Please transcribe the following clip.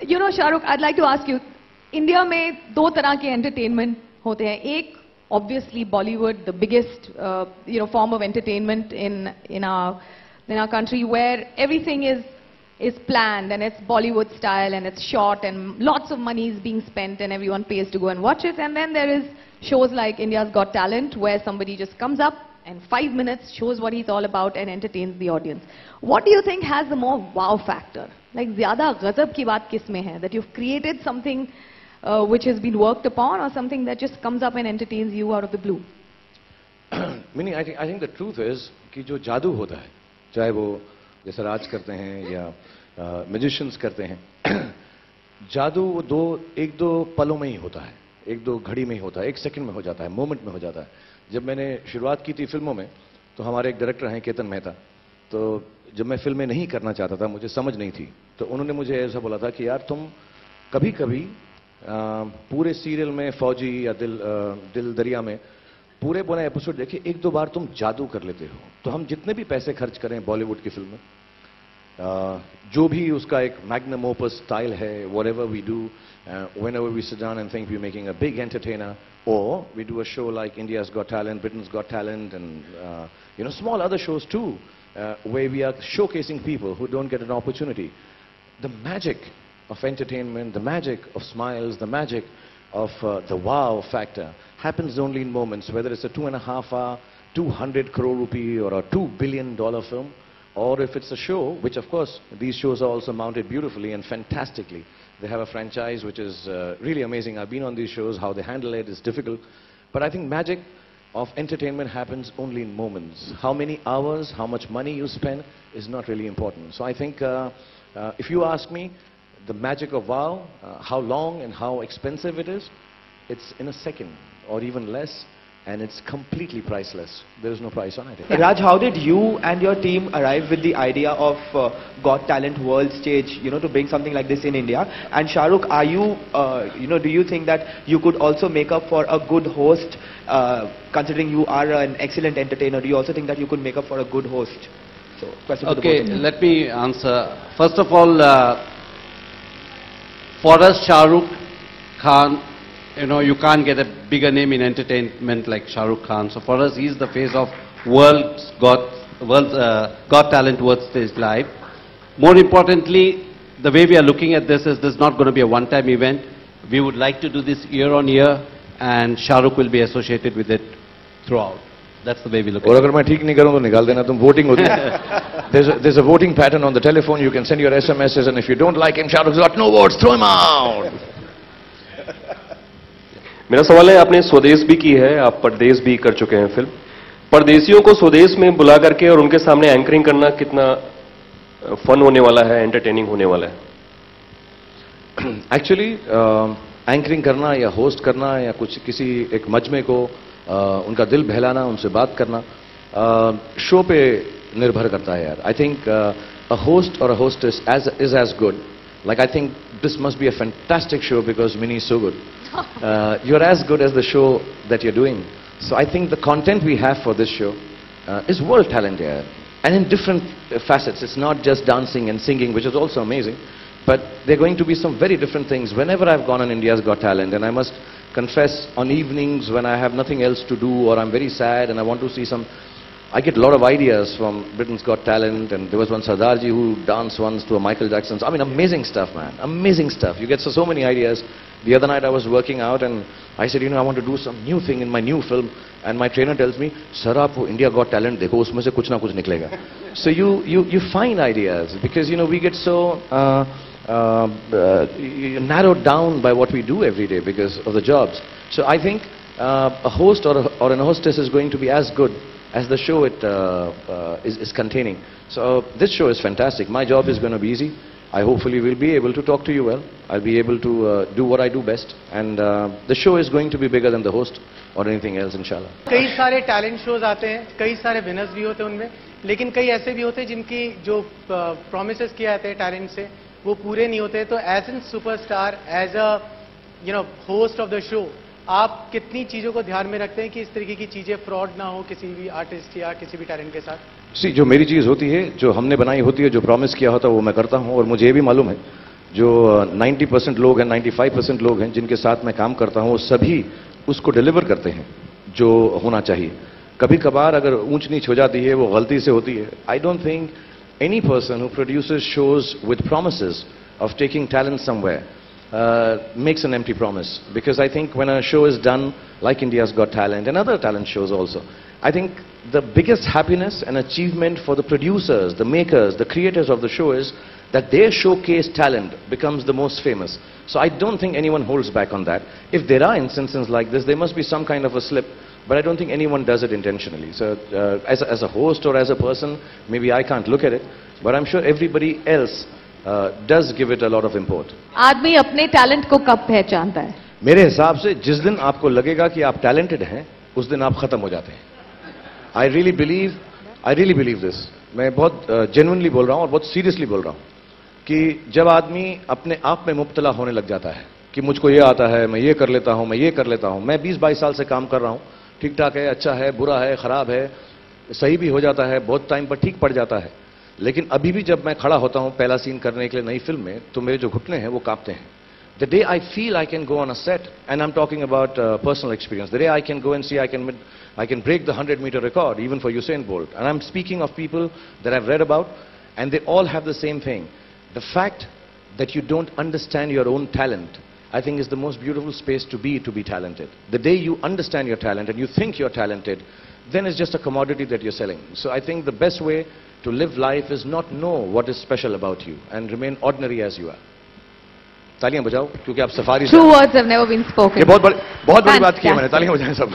Shahrukh, I'd like to ask you, India में दो तरह के एंटरटेनमेंट होते हैं. एक obviously Bollywood, the biggest form of entertainment in our country, where everything is planned and it's Bollywood style and it's short and lots of money is being spent and everyone pays to go and watch it. And then there is shows like India's Got Talent, where somebody just comes up and 5 minutes shows what he's all about and entertains the audience. What do you think has the more wow factor? Like zyada ghazab ki baat kis mein hai, that you've created something which has been worked upon, or something that just comes up and entertains you out of the blue? Meaning, I think the truth is कि जो जादू होता है, चाहे वो जैसे राज करते हैं या मैजिशियंस करते हैं, जादू वो एक दो पलों में ही होता है, एक दो घड़ी में ही होता है, एक सेकंड में हो जाता है, मोमेंट में हो जाता है. जब मैंने शुरुआत की थी फिल्मों में, तो हमारे एक डायरेक्टर हैं केतन मेहता, तो जब मैं फिल्में नहीं करना चाहता था, मुझे समझ नहीं थी, तो उन्होंने मुझे ऐसा बोला था कि यार तुम कभी कभी पूरे सीरियल में फौजी या दिल दरिया में पूरे पूरा एपिसोड देखिए, एक दो बार तुम जादू कर लेते हो. तो हम जितने भी पैसे खर्च करें बॉलीवुड की फिल्म में, जो भी उसका एक मैग्नम ओपस स्टाइल है, whatever we do, whenever we sit down and think we're making a big entertainer, or we do a show like India's Got Talent, Britain's Got Talent, and small other shows too, where we are showcasing people who don't get an opportunity. The magic of entertainment, the magic of smiles, the magic of the wow factor happens only in moments, whether it's a 2.5 hour, 200 crore rupee or a $2 billion film, or if it's a show, which of course these shows are also mounted beautifully and fantastically. They have a franchise which is really amazing. I've been on these shows. How they handle it is difficult, but I think magic of entertainment happens only in moments. How many hours, how much money you spend is not really important. So I think if you ask me, the magic of wow, how long and how expensive it is, it's in a second or even less, and it's completely priceless. There is no price on it. Raj, how did you and your team arrive with the idea of Got Talent World Stage, to bring something like this in India? And Shahrukh, are you, do you think that you could also make up for a good host, considering you are an excellent entertainer? Do you also think that you could make up for a good host? So, question okay, let me answer. First of all, for us, Shahrukh Khan, you can't get a bigger name in entertainment like Shahrukh Khan. So for us, he's the face of World's Got Talent World Stage Live. More importantly, the way we are looking at this is not going to be a one-time event. We would like to do this year on year, and Shahrukh will be associated with it throughout. That's the way we look at it. और अगर मैं ठीक नहीं करूँ तो निकाल देना, तुम voting होती है. There's a voting pattern on the telephone. You can send your SMSs, and if you don't like him, Shahrukh's got no votes. Throw him out. मेरा सवाल है, आपने स्वदेश भी की है, आप परदेश भी कर चुके हैं फिल्म. परदेशियों को स्वदेश में बुला करके और उनके सामने एंकरिंग करना कितना फन होने वाला है, एंटरटेनिंग होने वाला है? एक्चुअली एंकरिंग करना या होस्ट करना या किसी एक मजमे को उनका दिल बहलाना, उनसे बात करना, शो पे निर्भर करता है यार. आई थिंक अ होस्ट और अ hostess is as good. Like, I think this must be a fantastic show because Minnie is so good. You're as good as the show that you're doing. So I think the content we have for this show is world talent here. And in different facets. It's not just dancing and singing, which is also amazing. But there are going to be some very different things. Whenever I've gone on India's Got Talent, and I must confess, on evenings when I have nothing else to do or I'm very sad and I want to see I get a lot of ideas from Britain's Got Talent, and there was one Sardarji who danced once to a Michael Jackson. I mean, amazing stuff, man. Amazing stuff. You get so many ideas. The other night I was working out and I said, I want to do some new thing in my new film. And my trainer tells me, Sir, aap India Got Talent dekho, usme se kuch na kuch niklega. So you find ideas because, we get so narrowed down by what we do every day because of the jobs. So I think a host or an hostess is going to be as good as the show is containing. So this show is fantastic. My job is going to be easy. I hopefully will be able to talk to you well. I'll be able to do what I do best. And the show is going to be bigger than the host or anything else, inshallah. कई सारे talent shows आते हैं, कई सारे winners भी होते हैं उनमें, लेकिन कई ऐसे भी होते हैं जिनकी जो प्रॉमिसेस किए जाते हैं टैलेंट से वो पूरे नहीं होते. तो as an superstar, as a host of the show, आप कितनी चीजों को ध्यान में रखते हैं कि इस तरीके की चीजें फ्रॉड ना हो किसी भी आर्टिस्ट या किसी भी टैलेंट के साथ? जो मेरी चीज होती है, जो हमने बनाई होती है, जो प्रॉमिस किया होता है वो मैं करता हूं. और मुझे ये भी मालूम है जो 90% लोग हैं, 95% लोग हैं जिनके साथ मैं काम करता हूं, वो सभी उसको डिलीवर करते हैं जो होना चाहिए. कभी कभार अगर ऊंच नीच हो जाती है, वो गलती से होती है. I don't think any person who produces shows with promises of taking talent somewhere makes an empty promise. Because I think when a show is done like India's Got Talent and other talent shows also, I think the biggest happiness and achievement for the producers, the makers, the creators of the show is that their showcase talent becomes the most famous. So I don't think anyone holds back on that. If there are instances like this, there must be some kind of a slip. But I don't think anyone does it intentionally. So as a host or as a person, maybe I can't look at it, but I'm sure everybody else does give it a lot of import. आदमी अपने talent को कब पहचानता है? मेरे हिसाब से जिस दिन आपको लगेगा कि आप टैलेंटेड हैं, उस दिन आप खत्म हो जाते हैं. I really believe this. मैं बहुत genuinely बोल रहा हूं और बहुत seriously बोल रहा हूं कि जब आदमी अपने आप में मुब्तला होने लग जाता है कि मुझको ये आता है, मैं ये कर लेता हूं, मैं ये कर लेता हूं. मैं 20-22 साल से काम कर रहा हूं. ठीक ठाक है, अच्छा है, बुरा है, खराब है, सही भी हो जाता है, बहुत टाइम पर ठीक पड़ जाता है. लेकिन अभी भी जब मैं खड़ा होता हूं पहला सीन करने के लिए नई फिल्म में, तो मेरे जो घुटने हैं वो कांपते हैं. The day I feel I can go on a set, and I am talking about personal experience, the day I can go and see I can break the 100-meter record even for Usain Bolt. And I'm speaking of people that I've read about, and they all have the same thing. The fact that you don't understand your own talent, I think, is the most beautiful space to be talented. The day you understand your talent and you think you're talented, then it's just a commodity that you're selling. So I think the best way to live life is not know what is special about you and remain ordinary as you are. तालियां बजाओ क्योंकि आप safari. True words have never been spoken. ये बहुत बड़ी बात की है मैंने. तालियां बजाएं सब.